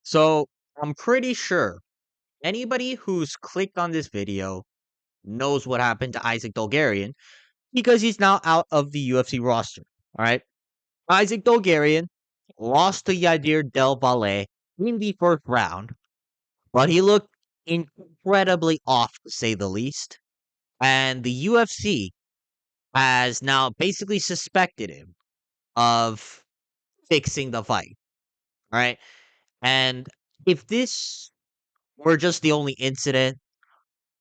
So I'm pretty sure anybody who's clicked on this video knows what happened to Isaac Dulgarian because he's now out of the UFC roster. All right. Isaac Dulgarian lost to Yadir Del Valle in the first round, but he looked incredibly off to say the least. And the UFC has now basically suspected him of fixing the fight. All right. And if this were just the only incident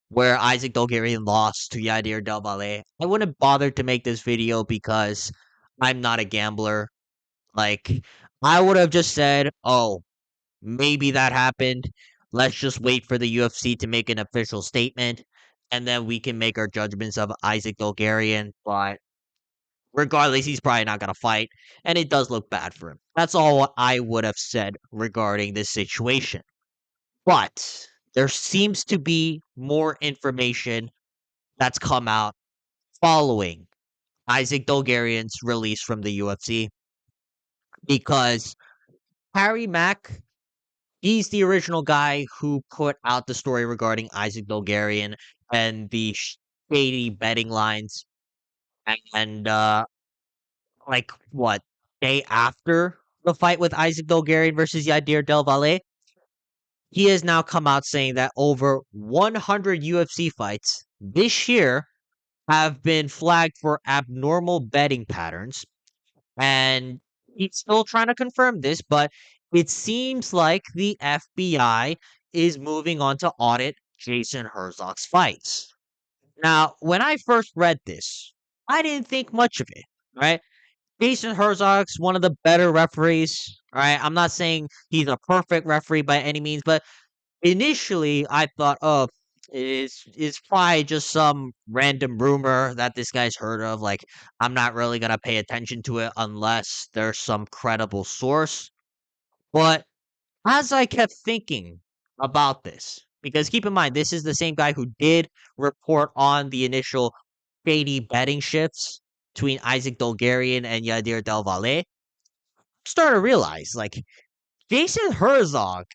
where Isaac Dulgarian lost to Yadir Del Valle, I wouldn't bother to make this video because I'm not a gambler. Like, I would have just said, oh, maybe that happened. Let's just wait for the UFC to make an official statement, and then we can make our judgments of Isaac Dulgarian. But regardless, he's probably not going to fight, and it does look bad for him. That's all I would have said regarding this situation. But there seems to be more information that's come out following Isaac Dulgarian's release from the UFC because Harry Mack, he's the original guy who put out the story regarding Isaac Dulgarian and the shady betting lines. And, like, what, day after the fight with Isaac Dulgarian versus Yadir Del Valle, he has now come out saying that over 100 UFC fights this year have been flagged for abnormal betting patterns. And he's still trying to confirm this, but it seems like the FBI is moving on to audit Jason Herzog's fights. Now, when I first read this, I didn't think much of it, right? Jason Herzog's one of the better referees, right? I'm not saying he's a perfect referee by any means, but initially I thought, oh, it's probably just some random rumor that this guy's heard of. Like, I'm not really gonna pay attention to it unless there's some credible source. But as I kept thinking about this, because keep in mind, this is the same guy who did report on the initial shady betting shifts between Isaac Dulgarian and Yadir Del Valle, started to realize, like, Jason Herzog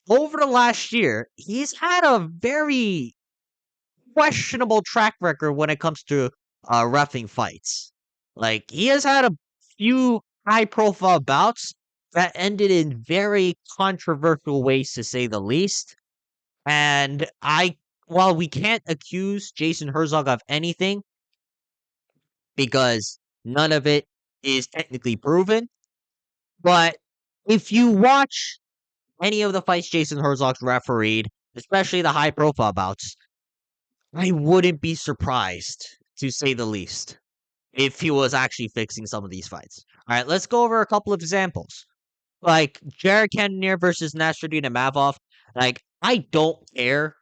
over the last year, he's had a very questionable track record when it comes to reffing fights. Like, he has had a few high profile bouts that ended in very controversial ways to say the least. And while we can't accuse Jason Herzog of anything because none of it is technically proven, but if you watch any of the fights Jason Herzog's refereed, especially the high profile bouts, I wouldn't be surprised, to say the least, if he was actually fixing some of these fights. All right, let's go over a couple of examples. Like Jared Cannonier versus Nasruddin Imavov. Like, I don't care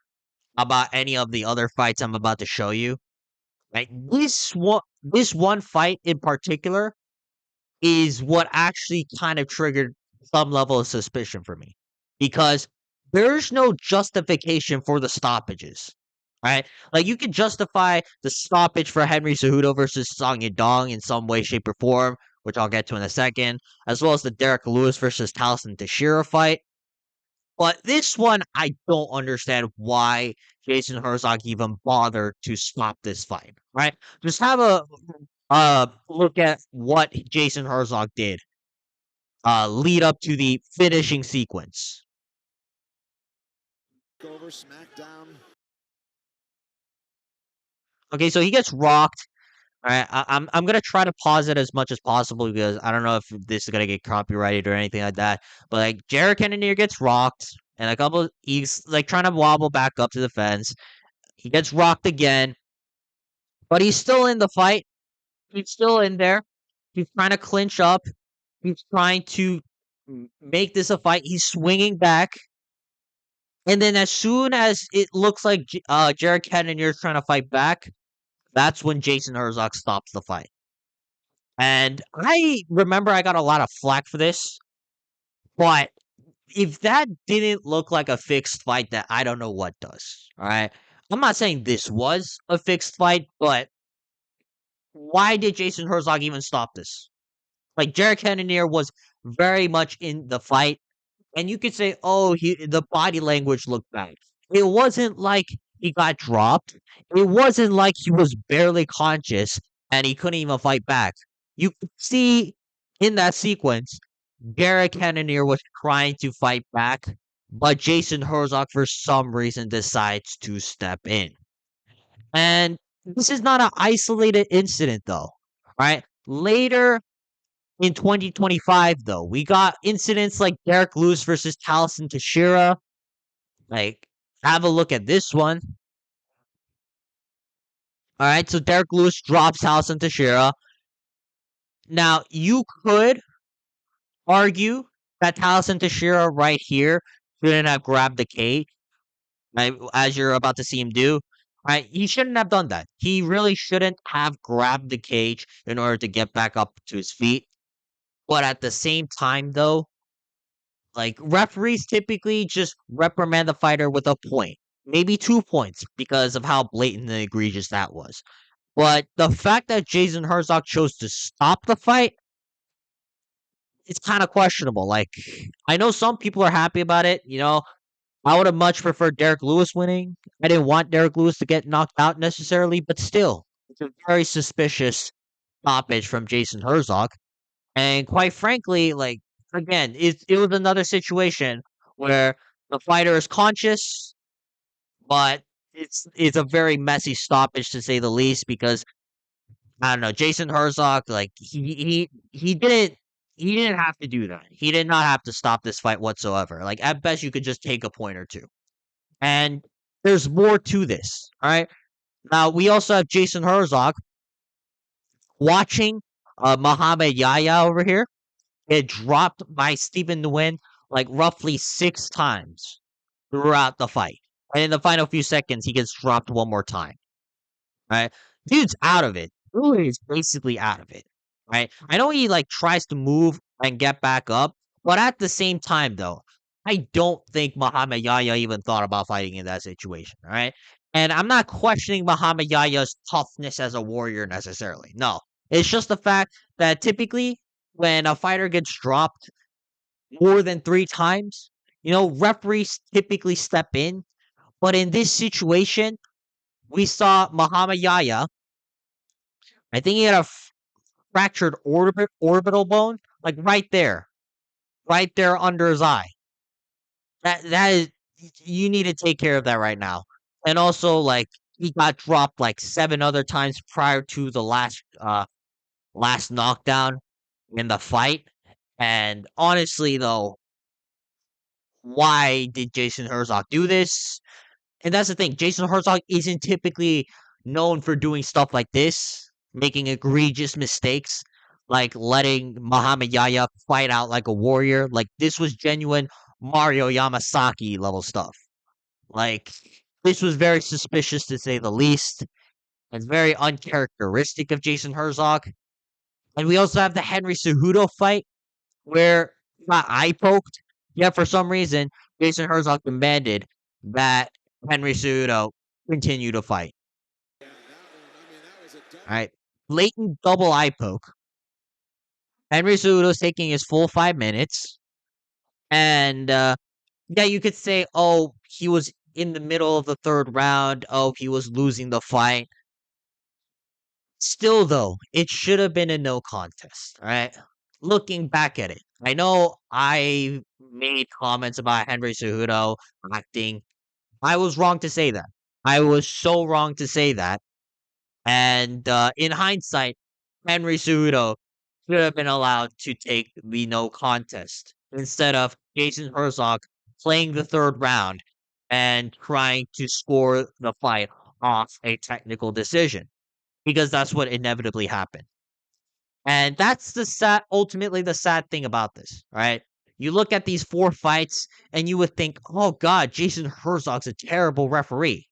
about any of the other fights I'm about to show you. Right, this one fight in particular is what actually kind of triggered some level of suspicion for me because there's no justification for the stoppages. Right? Like, you can justify the stoppage for Henry Cejudo versus Song Yadong in some way, shape, or form, which I'll get to in a second, as well as the Derek Lewis versus Taliesin Teixeira fight. But this one, I don't understand why Jason Herzog even bothered to stop this fight. Right? Just have a look at what Jason Herzog did lead up to the finishing sequence. Over SmackDown. Okay, so he gets rocked. All right, I'm gonna try to pause it as much as possible because I don't know if this is gonna get copyrighted or anything like that. But like Jared Cannonier gets rocked, and he's like trying to wobble back up to the fence. He gets rocked again, but he's still in the fight. He's still in there. He's trying to clinch up. He's trying to make this a fight. He's swinging back. And then as soon as it looks like Jared Cannonier is trying to fight back, that's when Jason Herzog stops the fight. And I remember I got a lot of flack for this, but if that didn't look like a fixed fight, that I don't know what does. All right. I'm not saying this was a fixed fight, but why did Jason Herzog even stop this? Like, Jared Cannonier was very much in the fight. And you could say, "Oh, the body language looked bad." It wasn't like he got dropped. It wasn't like he was barely conscious and he couldn't even fight back. You could see in that sequence, Derek Cannonier was trying to fight back, but Jason Herzog, for some reason, decides to step in. And this is not an isolated incident, though. Right? Later in 2025, though, we got incidents like Derek Lewis versus Taliesin Teixeira. Like, have a look at this one. All right, so Derek Lewis drops Taliesin Teixeira. Now, you could argue that Taliesin Teixeira right here shouldn't have grabbed the cage, right, as you're about to see him do. Right, he shouldn't have done that. He really shouldn't have grabbed the cage in order to get back up to his feet. But at the same time, though, like, referees typically just reprimand the fighter with a point, maybe 2 points, because of how blatant and egregious that was. But the fact that Jason Herzog chose to stop the fight, it's kind of questionable. Like, I know some people are happy about it. I would have much preferred Derek Lewis winning. I didn't want Derek Lewis to get knocked out necessarily, but still, it's a very suspicious stoppage from Jason Herzog. And quite frankly, like, again, it was another situation where the fighter is conscious, but it's a very messy stoppage to say the least, because I don't know, Jason Herzog, like, he didn't have to do that. He did not have to stop this fight whatsoever. Like, at best you could just take a point or two. And there's more to this. All right. Now we also have Jason Herzog watching Muhammad Yahya over here get dropped by Stephen Nguyen like roughly 6 times throughout the fight. And in the final few seconds, he gets dropped one more time. Right? Dude's out of it. Dude is basically out of it. Right? I know he like tries to move and get back up, but at the same time, though, I don't think Muhammad Yahya even thought about fighting in that situation. All right. And I'm not questioning Muhammad Yahya's toughness as a warrior necessarily. No. It's just the fact that typically when a fighter gets dropped more than 3 times, referees typically step in. But in this situation, we saw Muhammad Yahya. I think he had a fractured orbital bone, like right there under his eye. That is, you need to take care of that right now. And also, like, he got dropped like 7 other times prior to the last knockdown in the fight. And honestly, though, why did Jason Herzog do this? And that's the thing. Jason Herzog isn't typically known for doing stuff like this, making egregious mistakes, like letting Muhammad Yahya fight out like a warrior. Like, this was genuine Mario Yamasaki level stuff. Like, this was very suspicious to say the least. It's very uncharacteristic of Jason Herzog. And we also have the Henry Cejudo fight where he got eye poked. Yet for some reason, Jason Herzog demanded that Henry Cejudo continue to fight. All right, blatant double eye poke. Henry Cejudo's taking his full 5 minutes, and yeah, you could say, oh, he was in the middle of the third round. Oh, he was losing the fight. Still, though, it should have been a no contest. All right. Looking back at it, I know I made comments about Henry Cejudo acting. I was wrong to say that. I was so wrong to say that. And in hindsight, Henry Cejudo should have been allowed to take the no contest instead of Jason Herzog playing the third round and trying to score the fight off a technical decision, because that's what inevitably happened. And that's ultimately the sad thing about this, right? You look at these 4 fights and you would think, oh God, Jason Herzog's a terrible referee.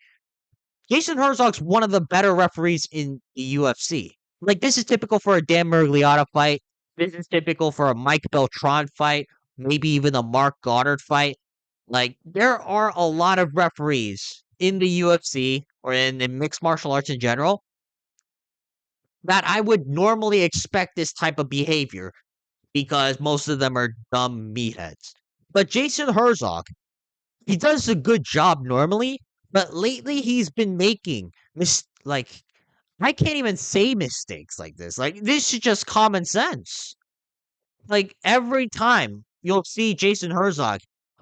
Jason Herzog's one of the better referees in the UFC. Like, this is typical for a Dan Miragliotta fight. This is typical for a Mike Beltran fight, maybe even a Mark Goddard fight. Like, there are a lot of referees in the UFC or in the mixed martial arts in general that I would normally expect this type of behavior, because most of them are dumb meatheads. But Jason Herzog, he does a good job normally, but lately he's been making like I can't even say mistakes like this. Like this is just common sense. Like every time you'll see Jason Herzog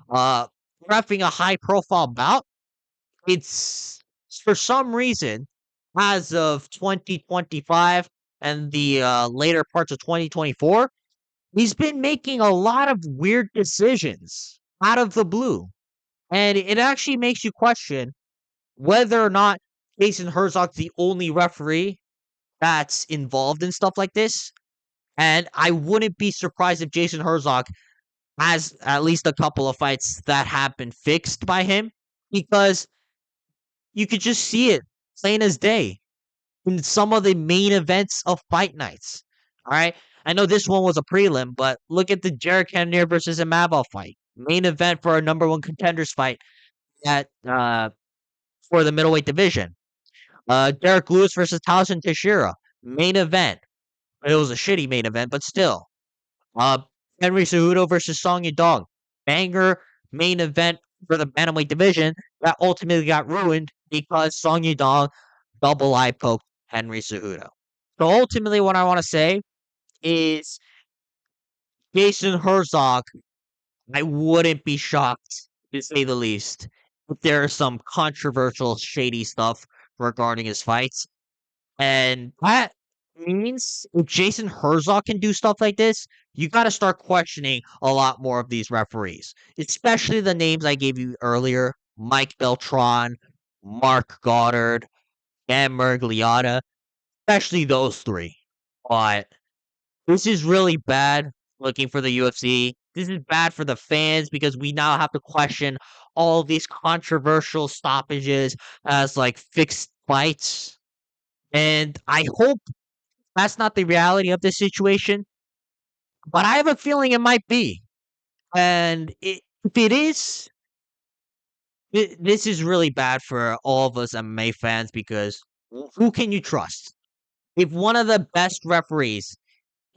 uh reffing a high profile bout, it's for some reason as of 2025 and the later parts of 2024, he's been making a lot of weird decisions out of the blue. And it actually makes you question whether or not Jason Herzog's the only referee that's involved in stuff like this. And I wouldn't be surprised if Jason Herzog has at least a couple of fights that have been fixed by him because you could just see it plain as day in some of the main events of fight nights. All right. I know this one was a prelim, but look at the Jared Cannonier versus Imavov fight. Main event for a number one contenders fight at for the middleweight division. Derek Lewis versus Towson Teixeira. Main event. It was a shitty main event, but still. Uh, Henry Cejudo versus Song Yadong. Banger main event for the bantamweight division that ultimately got ruined because Song Yadong double eye poked Henry Cejudo. So ultimately, what I want to say is Jason Herzog. I wouldn't be shocked, to say the least, if there is some controversial, shady stuff regarding his fights. And that means if Jason Herzog can do stuff like this, you got to start questioning a lot more of these referees, especially the names I gave you earlier: Mike Beltran, Mark Goddard, Dan Mergliotta, especially those three. But this is really bad looking for the UFC. This is bad for the fans because we now have to question all these controversial stoppages as like fixed fights. And I hope that's not the reality of this situation, but I have a feeling it might be. And if it is, this is really bad for all of us MMA fans because who can you trust? If one of the best referees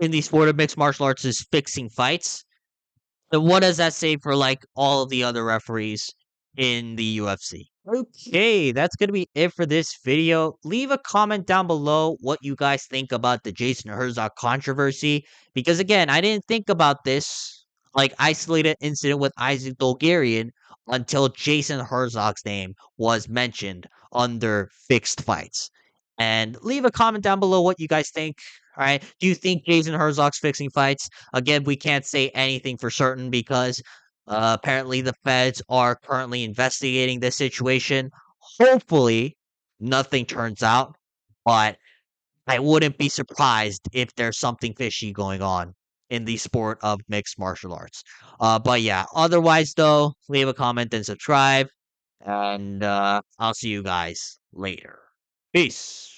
in the sport of mixed martial arts is fixing fights, then what does that say for like all of the other referees in the UFC? Okay, that's gonna be it for this video. Leave a comment down below what you guys think about the Jason Herzog controversy. Because again, I didn't think about this like isolated incident with Isaac Dulgarian until Jason Herzog's name was mentioned under fixed fights. And leave a comment down below what you guys think. All right. Do you think Jason Herzog's fixing fights? Again, we can't say anything for certain because apparently the feds are currently investigating this situation. Hopefully, nothing turns out, but I wouldn't be surprised if there's something fishy going on in the sport of mixed martial arts. But yeah, otherwise though, leave a comment and subscribe, and I'll see you guys later. Peace.